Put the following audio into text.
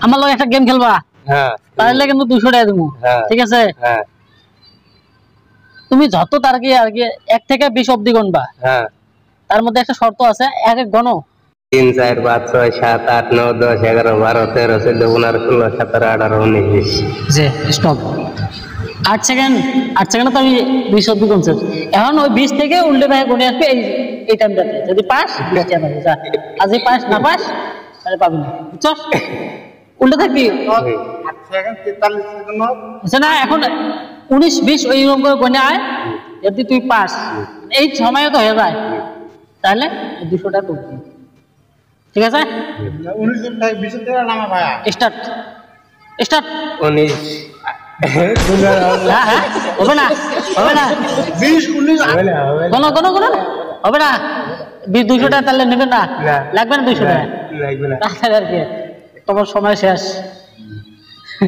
আমার লগে একটা গেম খেলবা? হ্যাঁ তাহলে কিন্তু 200 টাকা দেবো। ঠিক আছে? হ্যাঁ তুমি যত তারকে আর কি 1 থেকে 20 অবধি গণবা। হ্যাঁ তার মধ্যে একটা শর্ত আছে, এক এক গণ 3 4 5 6 7 8 9 10 11 12 13 14 15 16 17 18 19 20 যে স্টপ। 8 সেকেন্ড তো আমি 20 অবধি গণছি। এখন ওই 20 থেকে উল্টে ভাই গণে আসবে এই টাইমটাতে। যদি পাস 20 টাকা পাবি। যা আজ এই পাস না পাস তাহলে পাবি না। বুঝছস? উল্টে থাকবি। 8 সেকেন্ড 43 সেকেন্ড বুঝছ না? এখন 19 20 ওই রকম করে গণে আয়। যদি তুই পাস এই সময় তো হয়ে যায়, তাহলে 200 টাকা করবি। ঠিক আছে? 19 দিন থেকে 20 টাকা নামা ভাইয়া। স্টার্ট 19 হ্যাঁ হ্যাঁ হবে না 20 19 কোনো হবে না। 200 টাকা তাহলে নেবেন না? লাগবে না 200 টাকা? লাগবে না। তাহলে আর কি তোমার সময় শেষ।